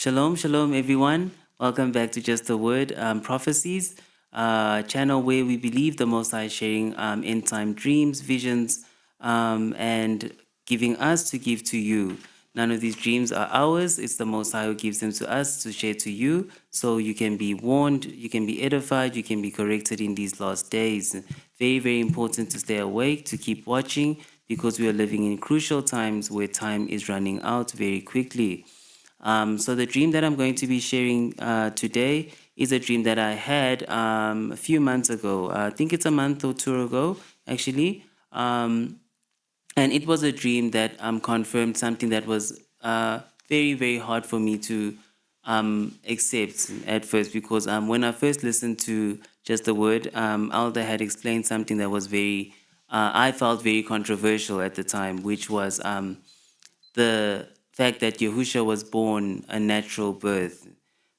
Shalom, shalom, everyone. Welcome back to Just a Word Prophecies, channel where we believe the Most High is sharing end time dreams, visions, and giving us to give to you. None of these dreams are ours. It's the Most High who gives them to us to share to you, so you can be warned, you can be edified, you can be corrected in these last days. Very, very important to stay awake, to keep watching, because we are living in crucial times where time is running out very quickly. So the dream that I'm going to be sharing today is a dream that I had a few months ago. I think it's a month or two ago, actually. And it was a dream that confirmed something that was very, very hard for me to accept at first, because when I first listened to just the word, Alda had explained something that was very, I felt very controversial at the time, which was the fact that Yahusha was born a natural birth.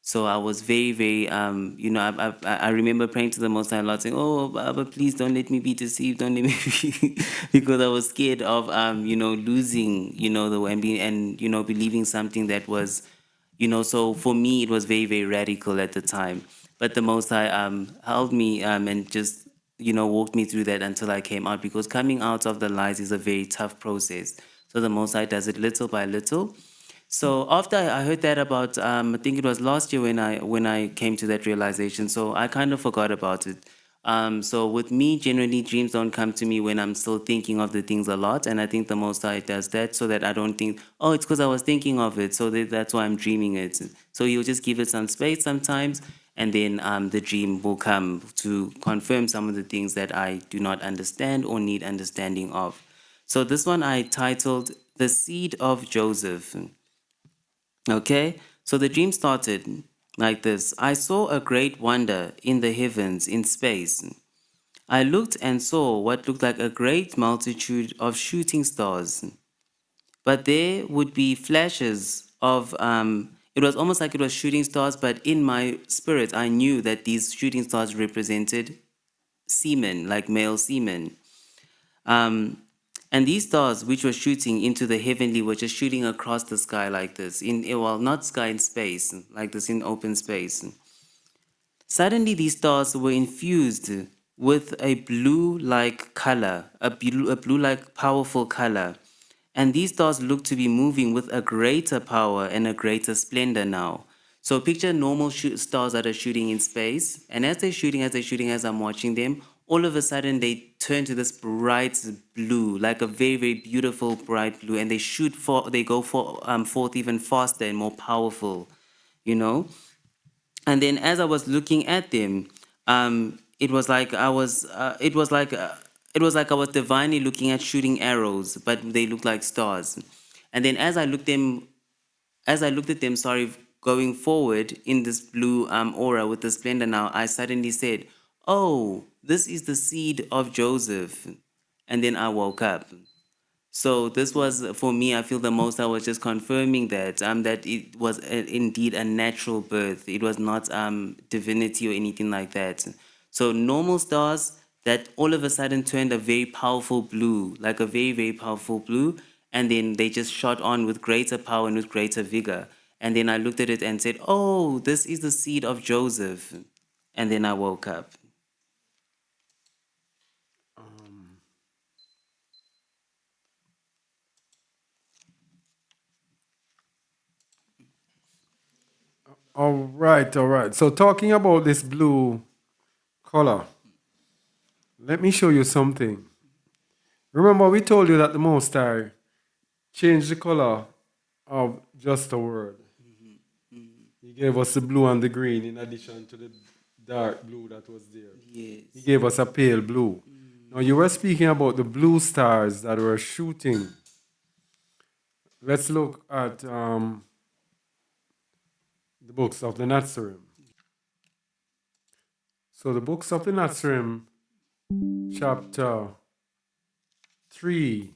So I was very, very, I remember praying to the Most High a lot, saying, "Oh, Baba, please don't let me be deceived, don't let me," be, because I was scared of, losing, the and being and believing something that was, So for me, it was very, very radical at the time. But the Most High held me and just walked me through that until I came out, because coming out of the lies is a very tough process. So the Most High does it little by little. So after I heard that about, I think it was last year when I came to that realization. So I kind of forgot about it. So with me, generally dreams don't come to me when I'm still thinking of the things a lot, and I think the Most High does that so that I don't think, oh, it's because I was thinking of it, so that's why I'm dreaming it. So He'll just give it some space sometimes, and then the dream will come to confirm some of the things that I do not understand or need understanding of. So this one I titled "The Seed of Joseph." Okay, so the dream started like this: I saw a great wonder in the heavens, in space. I looked and saw what looked like a great multitude of shooting stars, but there would be flashes of, it was almost like it was shooting stars, but in my spirit, I knew that these shooting stars represented semen, like male semen. Um, and these stars, which were shooting into the heavenly, were just shooting across the sky like this, well, not sky, in space, like this, in open space. Suddenly, these stars were infused with a blue-like color, a blue-like powerful color. And these stars look to be moving with a greater power and a greater splendor now. So picture normal stars that are shooting in space, and as I'm watching them, all of a sudden they turn to this bright blue, like a very, very beautiful bright blue, and they go forth even faster and more powerful, you know. And then as I was looking at them, it was like I was divinely looking at shooting arrows, but they looked like stars. And then as I looked at them, sorry, going forward in this blue aura with the splendor now, I suddenly said, "Oh, this is the seed of Joseph." And then I woke up. So this was, for me, I feel the most I was just confirming that it was indeed a natural birth. It was not divinity or anything like that. So normal stars that all of a sudden turned a very powerful blue, like a very, very powerful blue, and then they just shot on with greater power and with greater vigor. And then I looked at it and said, "Oh, this is the seed of Joseph." And then I woke up. All right, all right. So talking about this blue color, let me show you something. Remember, we told you that the Most High changed the color of just a word. He gave us the blue and the green in addition to the dark blue that was there. He Yes. gave us a pale blue. Now, you were speaking about the blue stars that were shooting. Let's look at the books of the Nazarene. So, the books of the Nazarene, chapter 3,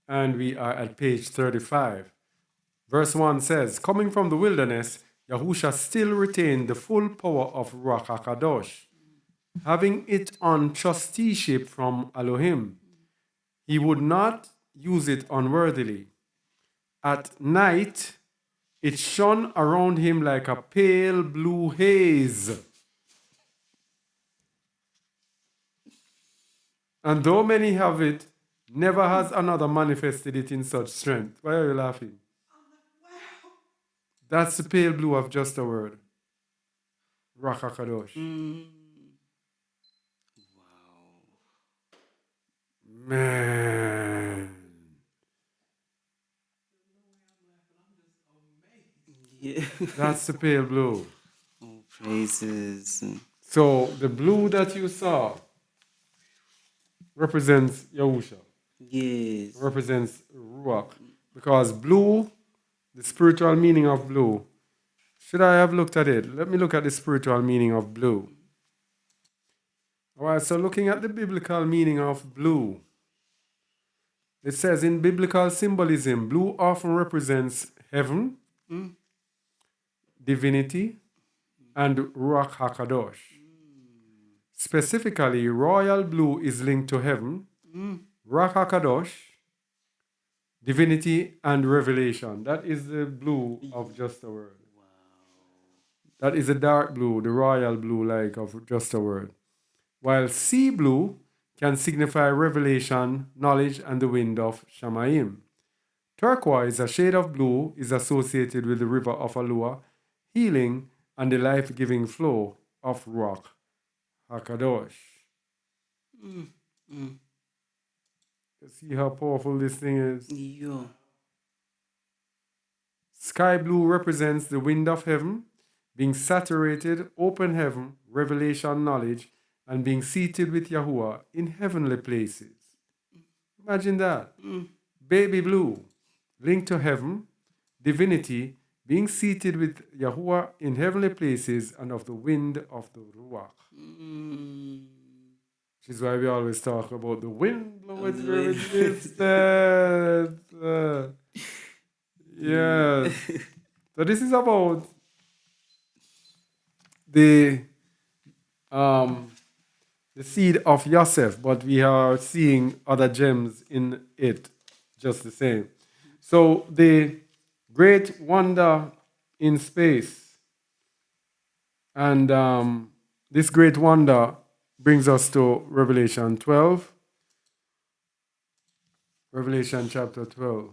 and we are at page 35. Verse 1 says, coming from the wilderness, Yahusha still retained the full power of Ruach HaKadosh, having it on trusteeship from Elohim. He would not use it unworthily. At night, It shone around him like a pale blue haze. And though many have it, never has another manifested it in such strength. Why are you laughing? That's the pale blue of just a word. Rakakadosh. Man. Yeah. That's the pale blue. Oh, praises. So the blue that you saw represents Yahusha, Yes. represents Ruach. Because blue, the spiritual meaning of blue, should I have looked at it? Let me look at the spiritual meaning of blue. All right, so looking at the biblical meaning of blue, it says in biblical symbolism, blue often represents heaven, divinity, and Ruach HaKadosh. Specifically, royal blue is linked to heaven, Ruach HaKadosh, divinity, and revelation. That is the blue of just a word. That is a dark blue, the royal blue, like of just a word. While sea blue can signify revelation, knowledge, and the wind of Shamayim. Turquoise, a shade of blue, is associated with the river of Alua, healing, and the life-giving flow of Ruach HaKadosh. You see how powerful this thing is? Yo. Sky blue represents the wind of heaven, being saturated, open heaven, revelation knowledge, and being seated with Yahuwah in heavenly places. Imagine that. Baby blue, linked to heaven, divinity, being seated with Yahuwah in heavenly places and of the wind of the Ruach. Which is why we always talk about the wind blowing where it listed. Yes. So this is about the seed of Yosef, but we are seeing other gems in it just the same. So the great wonder in space, and this great wonder brings us to Revelation 12. Revelation chapter 12.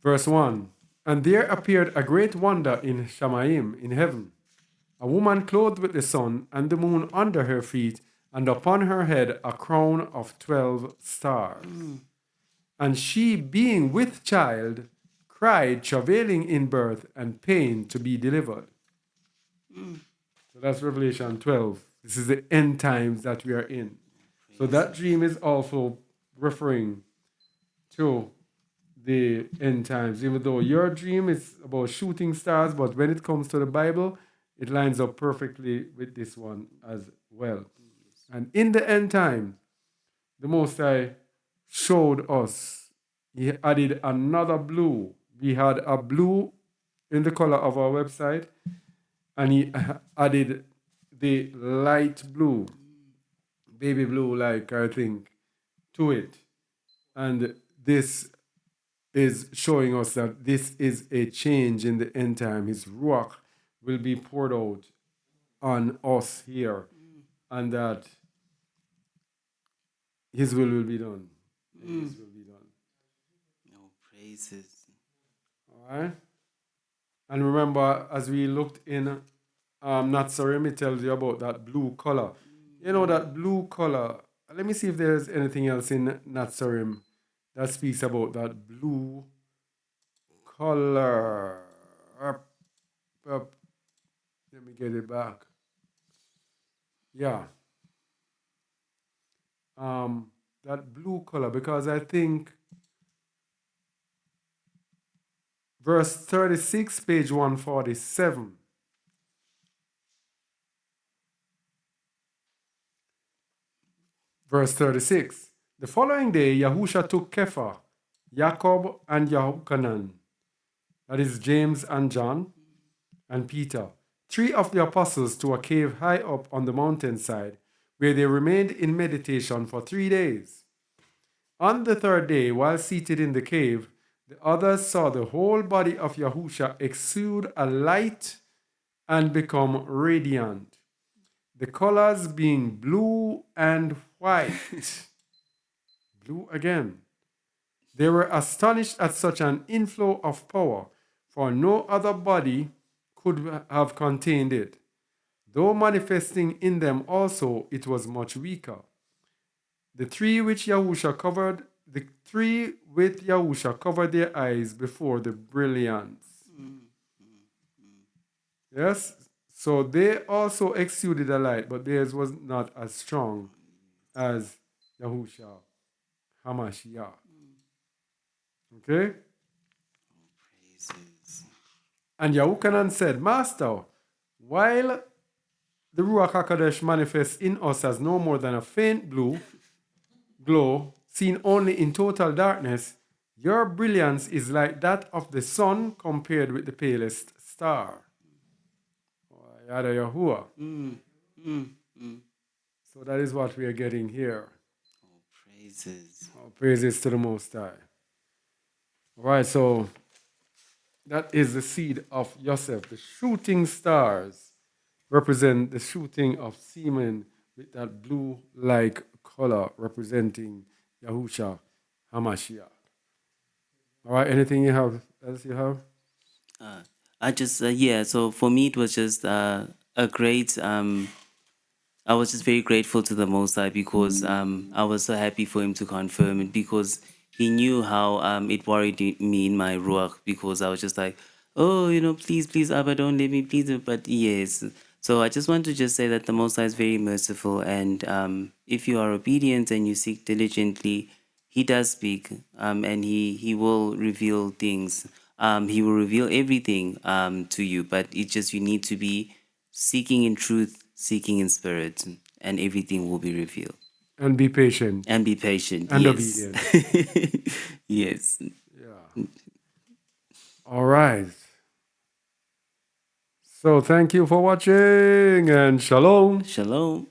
Verse 1. And there appeared a great wonder in Shamayim, in heaven, a woman clothed with the sun and the moon under her feet, and upon her head a crown of 12 stars. And she, being with child, cried, travailing in birth and pain to be delivered. So that's Revelation 12. This is the end times that we are in. So that dream is also referring to the end times, even though your dream is about shooting stars, but when it comes to the Bible, it lines up perfectly with this one as well. And in the end time, the Most High showed us, he added another blue. We had a blue in the color of our website, and he added the light blue, baby blue, like I think, to it. And this is showing us that this is a change in the end time. His Ruach will be poured out on us here, and that His will be done. His will be done. No praises. All right? And remember, as we looked in Natsarim, it tells you about that blue color. You know, that blue color. Let me see if there's anything else in Natsarim that speaks about that blue color. Up. Let me get it back. Yeah. That blue color, because I think verse 36, page 147. Verse 36. The following day, Yahusha took Kepha, Jacob, and Yahukanan, that is James and John, and Peter, three of the apostles, to a cave high up on the mountainside, where they remained in meditation for 3 days. On the third day, while seated in the cave, the others saw the whole body of Yahusha exude a light and become radiant, the colors being blue and white. Blue again. They were astonished at such an inflow of power, for no other body could have contained it. Though manifesting in them also, it was much weaker. The three with Yahusha covered their eyes before the brilliance. Yes? So they also exuded a light, but theirs was not as strong as Yahusha Hamashiach. Okay? Praises. And Yahukanan said, Master, while the Ruach HaKodesh manifests in us as no more than a faint blue glow, seen only in total darkness, your brilliance is like that of the sun compared with the palest star. Yada Yahuwah. So that is what we are getting here. Praises. All praises to the Most High. All right, so that is the seed of Yosef. The shooting stars represent the shooting of semen with that blue-like color representing Yahusha Hamashiach. All right, anything else you have? I just yeah. So for me, it was just a great. I was just very grateful to the Most High because I was so happy for him to confirm it because he knew how it worried me in my ruach because I was just like, oh, please, please, Abba, don't let me, please. But yes. So I just want to just say that the Most High is very merciful, and if you are obedient and you seek diligently, he does speak, and he will reveal things. He will reveal everything to you, but it's just you need to be seeking in truth, seeking in spirit, and everything will be revealed. And be patient And be patient. and Yes. obedient. Yes. Yeah. All right. So thank you for watching and shalom. Shalom.